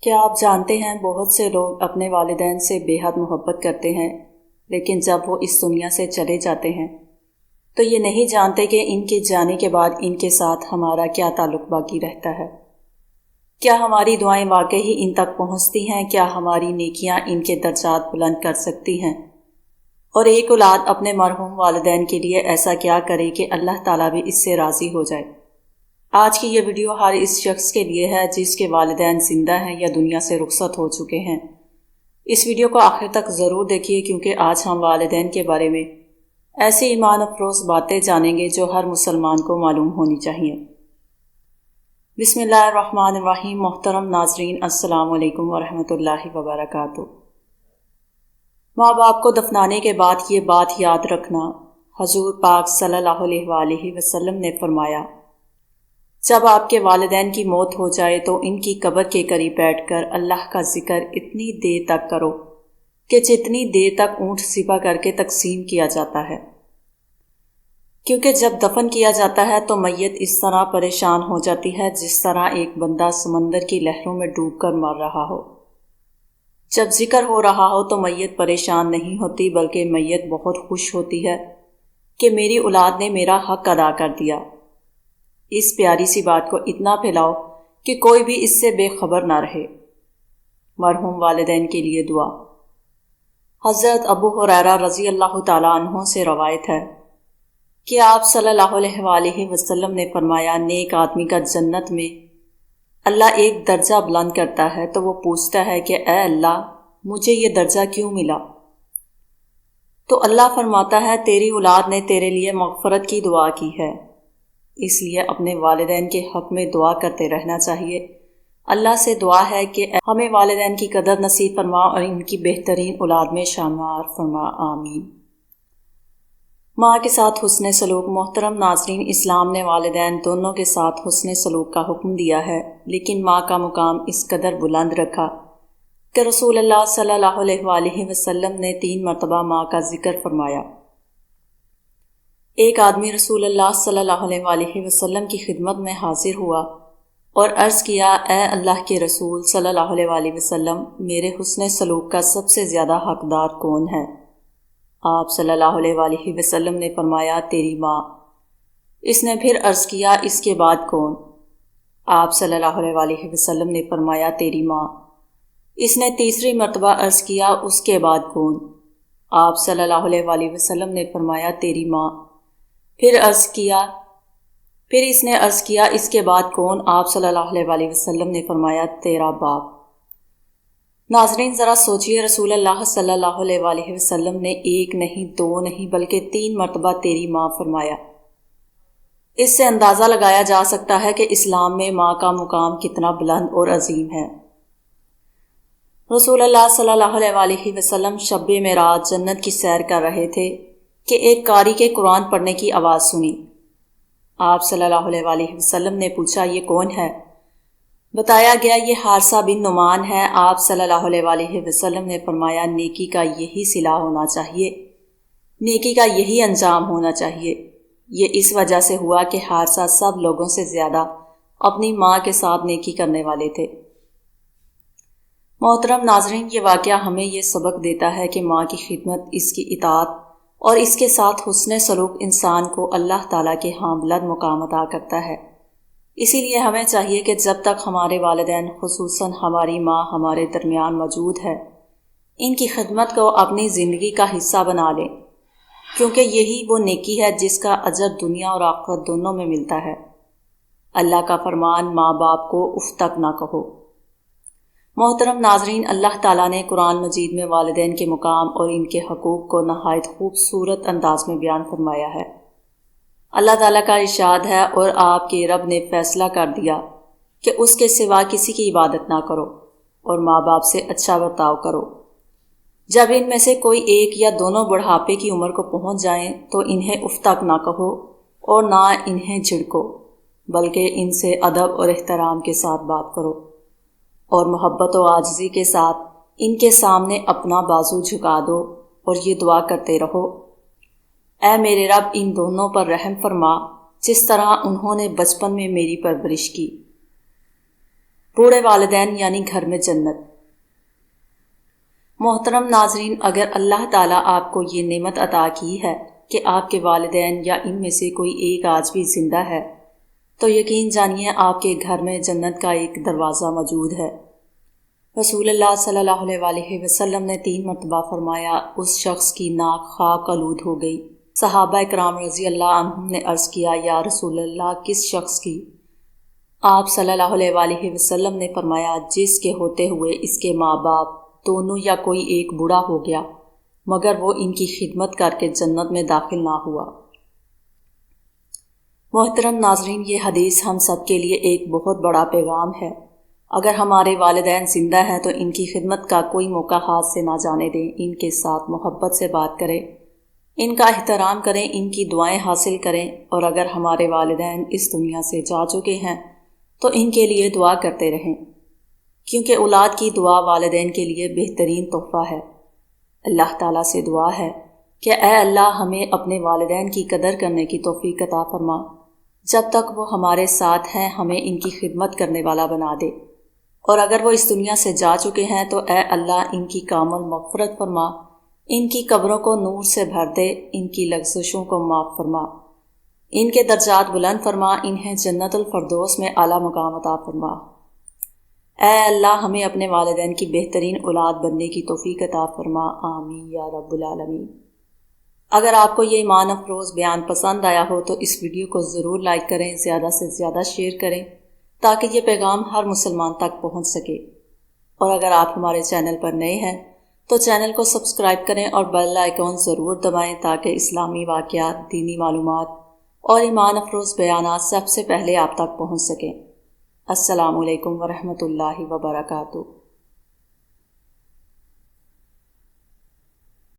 کیا آپ جانتے ہیں بہت سے لوگ اپنے والدین سے بے حد محبت کرتے ہیں، لیکن جب وہ اس دنیا سے چلے جاتے ہیں تو یہ نہیں جانتے کہ ان کے جانے کے بعد ان کے ساتھ ہمارا کیا تعلق باقی رہتا ہے۔ کیا ہماری دعائیں واقعی ان تک پہنچتی ہیں؟ کیا ہماری نیکیاں ان کے درجات بلند کر سکتی ہیں؟ اور ایک اولاد اپنے مرحوم والدین کے لیے ایسا کیا کرے کہ اللہ تعالیٰ بھی اس سے راضی ہو جائے؟ آج کی یہ ویڈیو ہر اس شخص کے لیے ہے جس کے والدین زندہ ہیں یا دنیا سے رخصت ہو چکے ہیں۔ اس ویڈیو کو آخر تک ضرور دیکھیے، کیونکہ آج ہم والدین کے بارے میں ایسی ایمان افروز باتیں جانیں گے جو ہر مسلمان کو معلوم ہونی چاہیے۔ بسم اللہ الرحمن الرحیم۔ محترم ناظرین، السلام علیکم ورحمۃ اللہ وبرکاتہ۔ ماں باپ کو دفنانے کے بعد یہ بات یاد رکھنا، حضور پاک صلی اللہ علیہ وآلہ وسلم نے فرمایا، جب آپ کے والدین کی موت ہو جائے تو ان کی قبر کے قریب بیٹھ کر اللہ کا ذکر اتنی دیر تک کرو کہ جتنی دیر تک اونٹ ذبح کر کے تقسیم کیا جاتا ہے، کیونکہ جب دفن کیا جاتا ہے تو میت اس طرح پریشان ہو جاتی ہے جس طرح ایک بندہ سمندر کی لہروں میں ڈوب کر مر رہا ہو۔ جب ذکر ہو رہا ہو تو میت پریشان نہیں ہوتی، بلکہ میت بہت خوش ہوتی ہے کہ میری اولاد نے میرا حق ادا کر دیا۔ اس پیاری سی بات کو اتنا پھیلاؤ کہ کوئی بھی اس سے بے خبر نہ رہے۔ مرحوم والدین کے لیے دعا۔ حضرت ابو ہریرہ رضی اللہ تعالیٰ عنہ سے روایت ہے کہ آپ صلی اللہ علیہ وآلہ وسلم نے فرمایا، نیک آدمی کا جنت میں اللہ ایک درجہ بلند کرتا ہے تو وہ پوچھتا ہے کہ اے اللہ، مجھے یہ درجہ کیوں ملا؟ تو اللہ فرماتا ہے، تیری اولاد نے تیرے لیے مغفرت کی دعا کی ہے۔ اس لیے اپنے والدین کے حق میں دعا کرتے رہنا چاہیے۔ اللہ سے دعا ہے کہ ہمیں والدین کی قدر نصیب فرما اور ان کی بہترین اولاد میں شامل فرما، آمین۔ ماں کے ساتھ حسن سلوک۔ محترم ناظرین، اسلام نے والدین دونوں کے ساتھ حسن سلوک کا حکم دیا ہے، لیکن ماں کا مقام اس قدر بلند رکھا کہ رسول اللہ صلی اللہ علیہ وآلہ وسلم نے 3 مرتبہ ماں کا ذکر فرمایا۔ ایک آدمی رسول اللہ صلی اللہ علیہ وآلہ وسلم کی خدمت میں حاضر ہوا اور عرض کیا، اے اللہ کے رسول صلی اللہ علیہ وآلہ وسلم، میرے حسن سلوک کا سب سے زیادہ حقدار کون ہے؟ آپ صلی اللہ علیہ وآلہ وسلم نے فرمایا، تیری ماں۔ اس نے پھر عرض کیا، اس کے بعد کون؟ آپ صلی اللہ علیہ وآلہ وسلم نے فرمایا، تیری ماں۔ اس نے تیسری مرتبہ عرض کیا، اس کے بعد کون؟ آپ صلی اللہ علیہ وآلہ وسلم نے فرمایا، تیری ماں۔ پھر اس نے عرض کیا، اس کے بعد کون؟ آپ صلی اللہ علیہ وآلہ وسلم نے فرمایا، تیرا باپ۔ ناظرین، ذرا سوچئے، رسول اللہ صلی اللہ علیہ وآلہ وسلم نے 1 نہیں 2 نہیں بلکہ 3 مرتبہ تیری ماں فرمایا۔ اس سے اندازہ لگایا جا سکتا ہے کہ اسلام میں ماں کا مقام کتنا بلند اور عظیم ہے۔ رسول اللہ صلی اللہ علیہ وآلہ وسلم شب معراج جنت کی سیر کر رہے تھے کہ ایک قاری کے قرآن پڑھنے کی آواز سنی۔ آپ صلی اللہ علیہ وآلہ وسلم نے پوچھا، یہ کون ہے؟ بتایا گیا، یہ حارثہ بن نعمان ہے۔ آپ صلی اللہ علیہ وآلہ وسلم نے فرمایا، نیکی کا یہی صلہ ہونا چاہیے، نیکی کا یہی انجام ہونا چاہیے۔ یہ اس وجہ سے ہوا کہ حارثہ سب لوگوں سے زیادہ اپنی ماں کے ساتھ نیکی کرنے والے تھے۔ محترم ناظرین، یہ واقعہ ہمیں یہ سبق دیتا ہے کہ ماں کی خدمت، اس کی اطاعت اور اس کے ساتھ حسن سلوک انسان کو اللہ تعالیٰ کے ہاں بلند مقام عطا کرتا ہے۔ اسی لیے ہمیں چاہیے کہ جب تک ہمارے والدین، خصوصاً ہماری ماں، ہمارے درمیان موجود ہے، ان کی خدمت کو اپنی زندگی کا حصہ بنا لیں، کیونکہ یہی وہ نیکی ہے جس کا اجر دنیا اور آخرت دونوں میں ملتا ہے۔ اللہ کا فرمان، ماں باپ کو اف تک نہ کہو۔ محترم ناظرین، اللہ تعالیٰ نے قرآن مجید میں والدین کے مقام اور ان کے حقوق کو نہایت خوبصورت انداز میں بیان فرمایا ہے۔ اللہ تعالیٰ کا ارشاد ہے، اور آپ کے رب نے فیصلہ کر دیا کہ اس کے سوا کسی کی عبادت نہ کرو اور ماں باپ سے اچھا برتاؤ کرو۔ جب ان میں سے کوئی ایک یا دونوں بڑھاپے کی عمر کو پہنچ جائیں تو انہیں اف تک نہ کہو اور نہ انہیں جھڑکو، بلکہ ان سے ادب اور احترام کے ساتھ بات کرو اور محبت و عاجزی کے ساتھ ان کے سامنے اپنا بازو جھکا دو اور یہ دعا کرتے رہو، اے میرے رب، ان دونوں پر رحم فرما جس طرح انہوں نے بچپن میں میری پرورش کی۔ بوڑھے والدین یعنی گھر میں جنت۔ محترم ناظرین، اگر اللہ تعالیٰ آپ کو یہ نعمت عطا کی ہے کہ آپ کے والدین یا ان میں سے کوئی ایک آج بھی زندہ ہے، تو یقین جانیے آپ کے گھر میں جنت کا ایک دروازہ موجود ہے۔ رسول اللہ صلی اللہ علیہ وسلم نے 3 مرتبہ فرمایا، اس شخص کی ناک خاک آلود ہو گئی۔ صحابہ کرام رضی اللہ عنہم نے عرض کیا، یا رسول اللہ، کس شخص کی؟ آپ صلی اللہ علیہ وسلم نے فرمایا، جس کے ہوتے ہوئے اس کے ماں باپ دونوں یا کوئی ایک بوڑھا ہو گیا مگر وہ ان کی خدمت کر کے جنت میں داخل نہ ہوا۔ محترم ناظرین، یہ حدیث ہم سب کے لیے ایک بہت بڑا پیغام ہے۔ اگر ہمارے والدین زندہ ہیں تو ان کی خدمت کا کوئی موقع ہاتھ سے نہ جانے دیں، ان کے ساتھ محبت سے بات کریں، ان کا احترام کریں، ان کی دعائیں حاصل کریں، اور اگر ہمارے والدین اس دنیا سے جا چکے ہیں تو ان کے لیے دعا کرتے رہیں، کیونکہ اولاد کی دعا والدین کے لیے بہترین تحفہ ہے۔ اللہ تعالیٰ سے دعا ہے کہ اے اللہ، ہمیں اپنے والدین کی قدر کرنے کی توفیق عطا فرما۔ جب تک وہ ہمارے ساتھ ہیں ہمیں ان کی خدمت کرنے والا بنا دے، اور اگر وہ اس دنیا سے جا چکے ہیں تو اے اللہ، ان کی کامل مغفرت فرما، ان کی قبروں کو نور سے بھر دے، ان کی لغزشوں کو معاف فرما، ان کے درجات بلند فرما، انہیں جنت الفردوس میں اعلیٰ مقام عطا فرما۔ اے اللہ، ہمیں اپنے والدین کی بہترین اولاد بننے کی توفیق عطا فرما، آمین یا رب العالمین۔ اگر آپ کو یہ ایمان افروز بیان پسند آیا ہو تو اس ویڈیو کو ضرور لائک کریں، زیادہ سے زیادہ شیئر کریں تاکہ یہ پیغام ہر مسلمان تک پہنچ سکے، اور اگر آپ ہمارے چینل پر نئے ہیں تو چینل کو سبسکرائب کریں اور بیل آئیکن ضرور دبائیں تاکہ اسلامی واقعات، دینی معلومات اور ایمان افروز بیانات سب سے پہلے آپ تک پہنچ سکیں۔ السلام علیکم ورحمۃ اللہ وبرکاتہ۔